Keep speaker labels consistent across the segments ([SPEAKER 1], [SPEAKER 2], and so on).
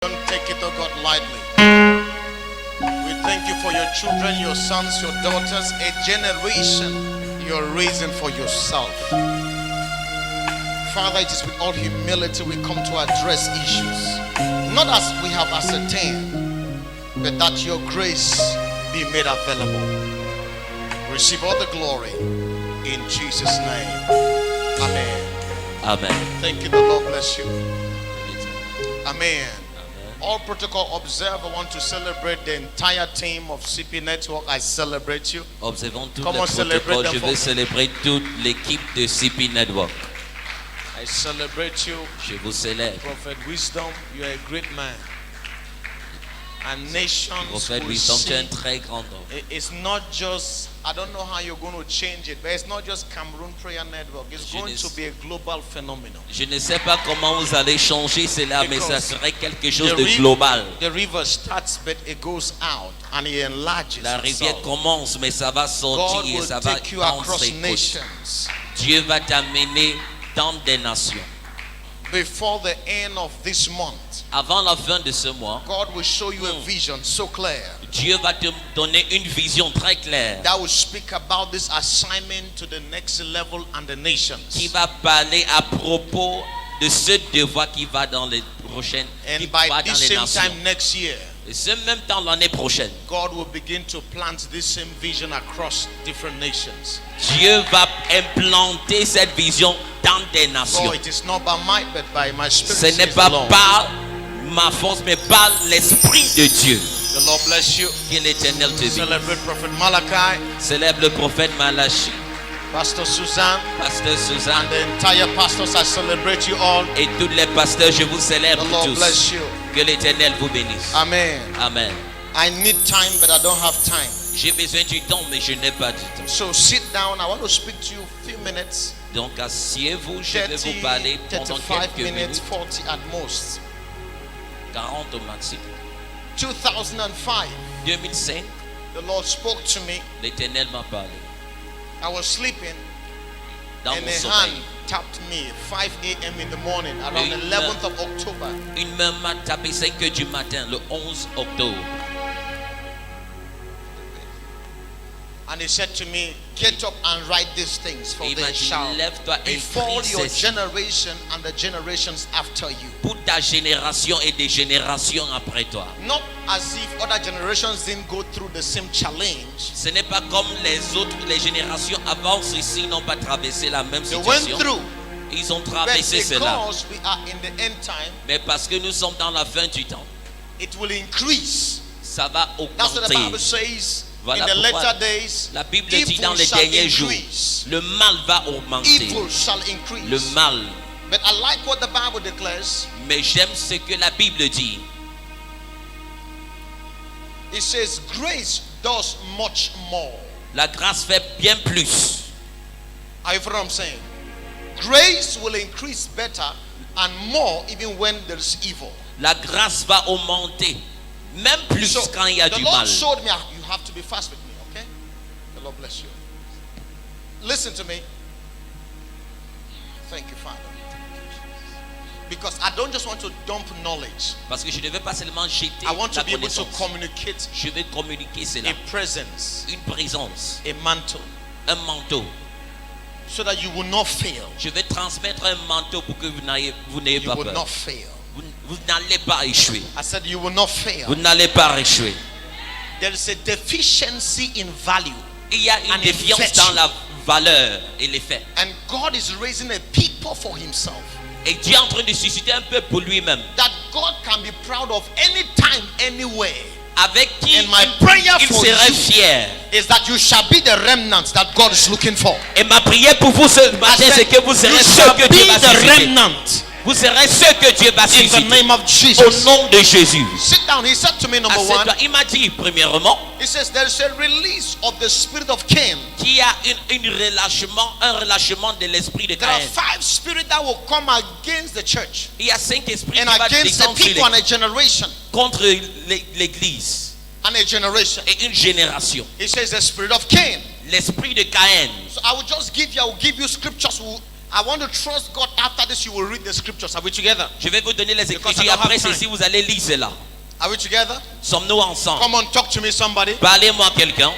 [SPEAKER 1] Don't take it, oh God, lightly. We thank you for your children, your sons, your daughters, a generation you're raising for yourself. Father, it is with all humility we come to address issues, not as we have ascertained, but that your grace be made available. Receive all the glory in Jesus' name. Amen.
[SPEAKER 2] Amen.
[SPEAKER 1] Thank you. The Lord bless you. Amen. All protocol observe. I want to celebrate the entire team of CP Network. I celebrate you.
[SPEAKER 2] Observons tous
[SPEAKER 1] Come
[SPEAKER 2] les
[SPEAKER 1] on, celebrate
[SPEAKER 2] protocoles.
[SPEAKER 1] them
[SPEAKER 2] Je
[SPEAKER 1] for
[SPEAKER 2] veux
[SPEAKER 1] me.
[SPEAKER 2] célébrer toute l'équipe de CP Network.
[SPEAKER 1] I celebrate you.
[SPEAKER 2] Je vous célèbre.
[SPEAKER 1] Prophet Wisdom, you are a great man. And nations
[SPEAKER 2] Prophète
[SPEAKER 1] will
[SPEAKER 2] Wisdom, tu es un
[SPEAKER 1] see.
[SPEAKER 2] très grand homme.
[SPEAKER 1] It's not just, I don't know how you're going to change it, but it's not just Cameroon Prayer Network. It's going to be a global phenomenon.
[SPEAKER 2] Je ne sais pas comment vous allez changer cela, mais ça serait quelque chose de
[SPEAKER 1] The
[SPEAKER 2] global.
[SPEAKER 1] the river starts, but it goes out and it enlarges.
[SPEAKER 2] La rivière
[SPEAKER 1] itself.
[SPEAKER 2] commence, mais ça va
[SPEAKER 1] God
[SPEAKER 2] sortir et
[SPEAKER 1] will
[SPEAKER 2] ça va
[SPEAKER 1] take you
[SPEAKER 2] prendre
[SPEAKER 1] across
[SPEAKER 2] ses côtes.
[SPEAKER 1] nations.
[SPEAKER 2] Dieu va t'amener dans des nations.
[SPEAKER 1] Before the end of this month,
[SPEAKER 2] Avant la fin de ce mois,
[SPEAKER 1] God will show you a vision so clear
[SPEAKER 2] Dieu va te donner une vision très claire
[SPEAKER 1] that will speak about this assignment to the next level and the nations.
[SPEAKER 2] qui va parler à propos de ce devoir qui va dans les prochaines, qui
[SPEAKER 1] And by
[SPEAKER 2] va dans
[SPEAKER 1] this
[SPEAKER 2] les
[SPEAKER 1] same
[SPEAKER 2] nations.
[SPEAKER 1] time next year,
[SPEAKER 2] Et ce même temps l'année prochaine,
[SPEAKER 1] God will begin to plant this same vision across different nations.
[SPEAKER 2] Dieu va implanter cette vision dans des
[SPEAKER 1] For
[SPEAKER 2] nations.
[SPEAKER 1] it is not by might but by my spirit.
[SPEAKER 2] Ce n'est
[SPEAKER 1] says
[SPEAKER 2] pas
[SPEAKER 1] the Lord.
[SPEAKER 2] par ma force, mais par l'Esprit de Dieu.
[SPEAKER 1] The Lord bless you.
[SPEAKER 2] Que l'Éternel te bénisse.
[SPEAKER 1] Celebrate Prophet Malachi,
[SPEAKER 2] Célèbre le prophète Malachi,
[SPEAKER 1] Pastor Suzanne,
[SPEAKER 2] pasteur Suzanne
[SPEAKER 1] and the entire pastors. I celebrate you all.
[SPEAKER 2] et tous les pasteurs, je vous célèbre
[SPEAKER 1] The Lord
[SPEAKER 2] tous.
[SPEAKER 1] bless you.
[SPEAKER 2] Que l'Éternel vous bénisse.
[SPEAKER 1] Amen.
[SPEAKER 2] Amen.
[SPEAKER 1] I need time, but I don't have time.
[SPEAKER 2] J'ai besoin du temps, mais je n'ai pas du temps.
[SPEAKER 1] So sit down. I want to speak to you a few minutes.
[SPEAKER 2] Donc asseyez-vous, je vais
[SPEAKER 1] 30,
[SPEAKER 2] vous parler pendant
[SPEAKER 1] 35
[SPEAKER 2] quelques
[SPEAKER 1] minutes,
[SPEAKER 2] minutes,
[SPEAKER 1] 40 at most.
[SPEAKER 2] 40 au maximum.
[SPEAKER 1] 2005,
[SPEAKER 2] 2005,
[SPEAKER 1] the Lord spoke to me.
[SPEAKER 2] l'Éternel m'a parlé.
[SPEAKER 1] I was sleeping,
[SPEAKER 2] Dans
[SPEAKER 1] and
[SPEAKER 2] mon
[SPEAKER 1] a
[SPEAKER 2] sommeil,
[SPEAKER 1] hand tapped me 5 a.m. in the morning, around
[SPEAKER 2] Une
[SPEAKER 1] 11th of October.
[SPEAKER 2] une main m'a tapé 5 heures du matin, le 11 octobre.
[SPEAKER 1] And he said to me, get up and write these things, for
[SPEAKER 2] Il
[SPEAKER 1] they
[SPEAKER 2] m'a dit,
[SPEAKER 1] shall
[SPEAKER 2] lève-toi et
[SPEAKER 1] befall
[SPEAKER 2] écris
[SPEAKER 1] your
[SPEAKER 2] ceci
[SPEAKER 1] generation and the generations after you.
[SPEAKER 2] pour ta génération et des générations après toi.
[SPEAKER 1] Not as if other generations didn't go through the same challenge.
[SPEAKER 2] Ce n'est pas comme les générations avant ceci n'ont pas traversé la même
[SPEAKER 1] They went
[SPEAKER 2] situation.
[SPEAKER 1] through,
[SPEAKER 2] Ils ont
[SPEAKER 1] but
[SPEAKER 2] traversé cela.
[SPEAKER 1] because we are in the end time,
[SPEAKER 2] Mais parce que nous sommes dans la fin du temps,
[SPEAKER 1] it will increase.
[SPEAKER 2] ça va
[SPEAKER 1] That's what the
[SPEAKER 2] augmenter.
[SPEAKER 1] Bible says.
[SPEAKER 2] Voilà
[SPEAKER 1] In the
[SPEAKER 2] pourquoi
[SPEAKER 1] latter days,
[SPEAKER 2] La Bible dit
[SPEAKER 1] evil
[SPEAKER 2] dans les
[SPEAKER 1] shall
[SPEAKER 2] derniers jours,
[SPEAKER 1] increase.
[SPEAKER 2] le mal va augmenter.
[SPEAKER 1] Evil shall
[SPEAKER 2] Le
[SPEAKER 1] increase.
[SPEAKER 2] mal.
[SPEAKER 1] But I like what the Bible declares.
[SPEAKER 2] Mais j'aime ce que la Bible dit.
[SPEAKER 1] It says grace does much more.
[SPEAKER 2] La grâce fait bien plus.
[SPEAKER 1] Are you following what I'm saying? Grace will increase better and more even when there's evil.
[SPEAKER 2] La grâce va augmenter. Même plus
[SPEAKER 1] So
[SPEAKER 2] quand il y a
[SPEAKER 1] the
[SPEAKER 2] du
[SPEAKER 1] Lord
[SPEAKER 2] mal.
[SPEAKER 1] showed me you have to be fast with me, okay? The Lord bless you. Listen to me. Thank you, Father. Because I don't just want to dump knowledge.
[SPEAKER 2] Parce que je ne veux pas seulement jeter
[SPEAKER 1] I want to
[SPEAKER 2] la
[SPEAKER 1] be able to
[SPEAKER 2] connaissance.
[SPEAKER 1] communicate
[SPEAKER 2] Je veux communiquer cela.
[SPEAKER 1] a presence,
[SPEAKER 2] Une présence,
[SPEAKER 1] a mantle,
[SPEAKER 2] un manteau.
[SPEAKER 1] so that you will not fail.
[SPEAKER 2] Je vais transmettre un manteau pour que vous n'ayez
[SPEAKER 1] You
[SPEAKER 2] pas
[SPEAKER 1] will
[SPEAKER 2] peur.
[SPEAKER 1] not fail.
[SPEAKER 2] Vous n'allez pas échouer.
[SPEAKER 1] I said you will not fail.
[SPEAKER 2] Vous n'allez pas échouer.
[SPEAKER 1] There is a deficiency in value.
[SPEAKER 2] Il y a une
[SPEAKER 1] And
[SPEAKER 2] défiance
[SPEAKER 1] virtue.
[SPEAKER 2] dans la valeur et les faits.
[SPEAKER 1] And God is raising a people for himself.
[SPEAKER 2] Et Dieu est en train de susciter un peuple pour lui-même.
[SPEAKER 1] That God can be proud of anytime, anywhere.
[SPEAKER 2] Avec qui
[SPEAKER 1] And my prayer
[SPEAKER 2] il
[SPEAKER 1] for
[SPEAKER 2] serait
[SPEAKER 1] you
[SPEAKER 2] fier.
[SPEAKER 1] is that you shall be the remnant that God is looking for.
[SPEAKER 2] Et ma prière pour vous ce matin,
[SPEAKER 1] I
[SPEAKER 2] c'est
[SPEAKER 1] said,
[SPEAKER 2] que vous serez
[SPEAKER 1] you
[SPEAKER 2] ceux
[SPEAKER 1] shall
[SPEAKER 2] que
[SPEAKER 1] be
[SPEAKER 2] Dieu va
[SPEAKER 1] the
[SPEAKER 2] susciter.
[SPEAKER 1] remnant
[SPEAKER 2] Vous serez ceux que Dieu va
[SPEAKER 1] in the
[SPEAKER 2] susciter.
[SPEAKER 1] name of
[SPEAKER 2] Au
[SPEAKER 1] Jesus.
[SPEAKER 2] nom de Jésus.
[SPEAKER 1] Sit down. He said to me, number one,
[SPEAKER 2] Assieds-toi. Il m'a dit, premièrement,
[SPEAKER 1] he says there is a release of the spirit of Cain.
[SPEAKER 2] qu'il y a un relâchement de l'esprit de
[SPEAKER 1] There are
[SPEAKER 2] Caïn.
[SPEAKER 1] 5 spirits that will come against the church
[SPEAKER 2] Il y a 5 esprits
[SPEAKER 1] and
[SPEAKER 2] qui vont
[SPEAKER 1] against the
[SPEAKER 2] descendre sur
[SPEAKER 1] people and a generation.
[SPEAKER 2] contre l'église
[SPEAKER 1] And a generation.
[SPEAKER 2] et une génération.
[SPEAKER 1] He says the spirit of Cain.
[SPEAKER 2] L'esprit de Caïn.
[SPEAKER 1] So I will just give you scriptures I want to trust God. After this, you will read the scriptures. Are we together?
[SPEAKER 2] Je vais vous donner les
[SPEAKER 1] Because I
[SPEAKER 2] écritures.
[SPEAKER 1] don't have
[SPEAKER 2] Après
[SPEAKER 1] time.
[SPEAKER 2] ceci, vous allez lire cela.
[SPEAKER 1] Are we together?
[SPEAKER 2] Sommes-nous ensemble?
[SPEAKER 1] Come on, talk to me, somebody.
[SPEAKER 2] Parlez-moi à quelqu'un.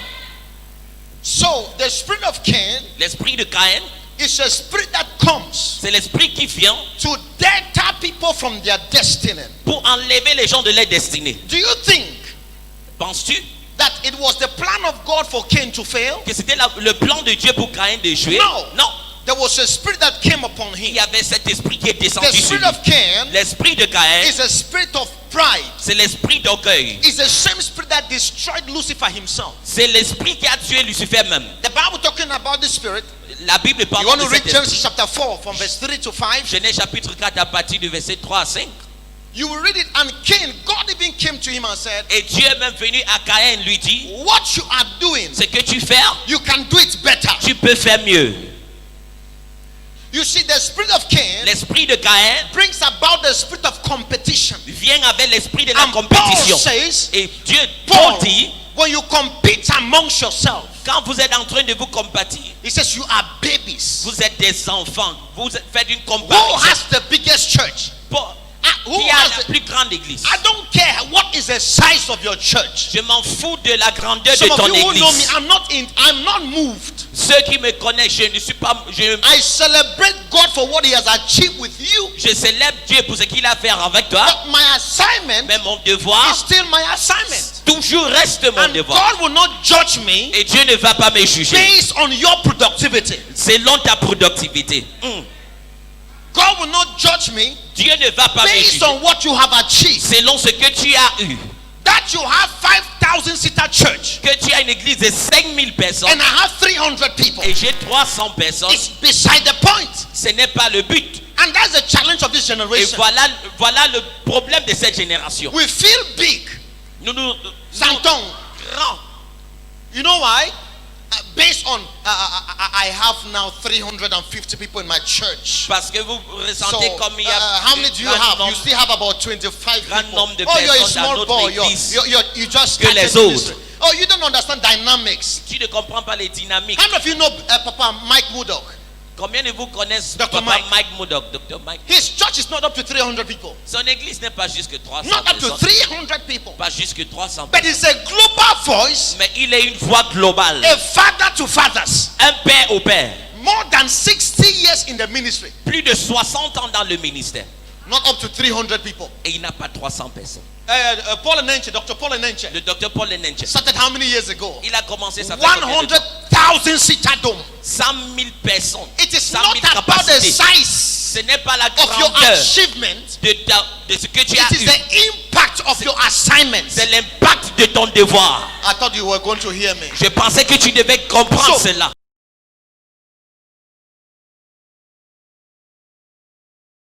[SPEAKER 1] So, the spirit of Cain
[SPEAKER 2] L'esprit de Caïn,
[SPEAKER 1] is a spirit that comes
[SPEAKER 2] c'est l'esprit qui vient
[SPEAKER 1] to deter people from their destiny.
[SPEAKER 2] pour enlever les gens de leur destinée.
[SPEAKER 1] Do you think
[SPEAKER 2] Penses-tu
[SPEAKER 1] that it was the plan of God for Cain to fail?
[SPEAKER 2] que c'était le plan de Dieu pour Caïn d'échouer?
[SPEAKER 1] No.
[SPEAKER 2] Non.
[SPEAKER 1] There was a spirit that came upon
[SPEAKER 2] Il
[SPEAKER 1] him.
[SPEAKER 2] y avait cet esprit qui est
[SPEAKER 1] The
[SPEAKER 2] descendu sur
[SPEAKER 1] spirit
[SPEAKER 2] lui.
[SPEAKER 1] of Cain
[SPEAKER 2] L'esprit de Caïn,
[SPEAKER 1] is a spirit of pride.
[SPEAKER 2] c'est l'esprit d'orgueil.
[SPEAKER 1] It's the same spirit that destroyed Lucifer himself.
[SPEAKER 2] C'est l'esprit qui a tué Lucifer même.
[SPEAKER 1] The Bible talking about this spirit.
[SPEAKER 2] La Bible parle
[SPEAKER 1] You want to
[SPEAKER 2] de
[SPEAKER 1] read
[SPEAKER 2] cet
[SPEAKER 1] Genesis
[SPEAKER 2] esprit.
[SPEAKER 1] chapter 4 from verse 3 to 5.
[SPEAKER 2] Genèse chapitre 4 à partir du verset 3 à 5.
[SPEAKER 1] You will read it, and Cain, God even came to him and said,
[SPEAKER 2] Et Dieu est même venu à Caïn lui dit,
[SPEAKER 1] what you are doing,
[SPEAKER 2] ce que tu fais,
[SPEAKER 1] you can do it better.
[SPEAKER 2] tu peux faire mieux.
[SPEAKER 1] You see, the spirit of Cain
[SPEAKER 2] L'esprit de Caïn
[SPEAKER 1] brings about the spirit of competition.
[SPEAKER 2] vient avec l'esprit de la
[SPEAKER 1] And Paul
[SPEAKER 2] compétition.
[SPEAKER 1] says,
[SPEAKER 2] Et Dieu,
[SPEAKER 1] Paul,
[SPEAKER 2] Paul dit,
[SPEAKER 1] when you compete amongst yourself,
[SPEAKER 2] quand vous êtes en train de vous compatir,
[SPEAKER 1] he says you are babies.
[SPEAKER 2] vous êtes des enfants, vous faites une
[SPEAKER 1] Who
[SPEAKER 2] comparaison.
[SPEAKER 1] has the biggest church?
[SPEAKER 2] Pour-
[SPEAKER 1] Who
[SPEAKER 2] Qui a
[SPEAKER 1] has
[SPEAKER 2] la
[SPEAKER 1] the,
[SPEAKER 2] plus grande église?
[SPEAKER 1] I don't care what is the size of your church.
[SPEAKER 2] Je m'en fous de la grandeur de
[SPEAKER 1] Some of
[SPEAKER 2] ton
[SPEAKER 1] you who know me,
[SPEAKER 2] église.
[SPEAKER 1] I'm not moved.
[SPEAKER 2] Ceux qui me connaissent, je ne suis pas.
[SPEAKER 1] I celebrate God for what he has achieved with you.
[SPEAKER 2] Je célèbre Dieu pour ce qu'il a fait avec toi.
[SPEAKER 1] But my assignment
[SPEAKER 2] Mais mon devoir,
[SPEAKER 1] is still my assignment.
[SPEAKER 2] toujours reste mon
[SPEAKER 1] And
[SPEAKER 2] devoir.
[SPEAKER 1] God will not judge me
[SPEAKER 2] Et Dieu ne va pas me juger
[SPEAKER 1] based on your productivity.
[SPEAKER 2] selon ta productivité.
[SPEAKER 1] God will not judge me
[SPEAKER 2] Dieu ne va pas me
[SPEAKER 1] based
[SPEAKER 2] juger
[SPEAKER 1] on what you have achieved.
[SPEAKER 2] selon ce que tu as eu.
[SPEAKER 1] That you have 5,000 seater church
[SPEAKER 2] Que tu as une église de 5000 personnes
[SPEAKER 1] and I have 300 people.
[SPEAKER 2] et j'ai 300 personnes,
[SPEAKER 1] It's beside the point.
[SPEAKER 2] ce n'est pas le but.
[SPEAKER 1] And that's the challenge of this
[SPEAKER 2] Et
[SPEAKER 1] generation.
[SPEAKER 2] voilà le problème de cette génération.
[SPEAKER 1] We feel big.
[SPEAKER 2] Nous
[SPEAKER 1] Santon.
[SPEAKER 2] grands.
[SPEAKER 1] You know why? Based on I have now 350 people in my church.
[SPEAKER 2] Parce que vous
[SPEAKER 1] So
[SPEAKER 2] ressentez comme il y a
[SPEAKER 1] how many do you
[SPEAKER 2] grand
[SPEAKER 1] have? You
[SPEAKER 2] nombre
[SPEAKER 1] still have about 25
[SPEAKER 2] grand
[SPEAKER 1] people.
[SPEAKER 2] nombre de
[SPEAKER 1] Oh, you're a
[SPEAKER 2] personnes dans
[SPEAKER 1] small
[SPEAKER 2] notre
[SPEAKER 1] boy.
[SPEAKER 2] église
[SPEAKER 1] You just
[SPEAKER 2] que
[SPEAKER 1] started
[SPEAKER 2] les autres.
[SPEAKER 1] ministry. Oh, you don't understand dynamics.
[SPEAKER 2] Tu ne comprends pas les dynamiques.
[SPEAKER 1] How many of you know Papa Mike Murdoch?
[SPEAKER 2] Combien de vous connaissent
[SPEAKER 1] Dr.
[SPEAKER 2] Papa
[SPEAKER 1] Mike.
[SPEAKER 2] Murdoch, Dr. Mike?
[SPEAKER 1] His church is not up to 300 people.
[SPEAKER 2] Son église n'est pas jusque 300
[SPEAKER 1] Not up to
[SPEAKER 2] personnes.
[SPEAKER 1] 300 people.
[SPEAKER 2] Pas jusque 300
[SPEAKER 1] But
[SPEAKER 2] personnes.
[SPEAKER 1] it's a global voice,
[SPEAKER 2] Mais il est une voix globale.
[SPEAKER 1] a father to fathers.
[SPEAKER 2] Un père au père.
[SPEAKER 1] More than 60 years in the ministry.
[SPEAKER 2] Plus de 60 ans dans le ministère.
[SPEAKER 1] Not up to 300 people.
[SPEAKER 2] Et il n'a pas 300 personnes.
[SPEAKER 1] Paul Enenche, Dr. Paul Enenche,
[SPEAKER 2] Le docteur Paul Lenenche,
[SPEAKER 1] started how many years ago?
[SPEAKER 2] il a commencé ça fait combien de temps?
[SPEAKER 1] 100,000 seater dome.
[SPEAKER 2] 100 000 personnes.
[SPEAKER 1] It is
[SPEAKER 2] 100
[SPEAKER 1] not
[SPEAKER 2] 000
[SPEAKER 1] about the
[SPEAKER 2] capacités.
[SPEAKER 1] size
[SPEAKER 2] Ce n'est pas la
[SPEAKER 1] of your
[SPEAKER 2] grandeur
[SPEAKER 1] achievement.
[SPEAKER 2] de ce que tu as
[SPEAKER 1] It is
[SPEAKER 2] eu.
[SPEAKER 1] the impact of your assignment.
[SPEAKER 2] C'est l'impact de ton devoir.
[SPEAKER 1] I thought you were going to hear me.
[SPEAKER 2] Je pensais que tu devais comprendre
[SPEAKER 1] So,
[SPEAKER 2] cela.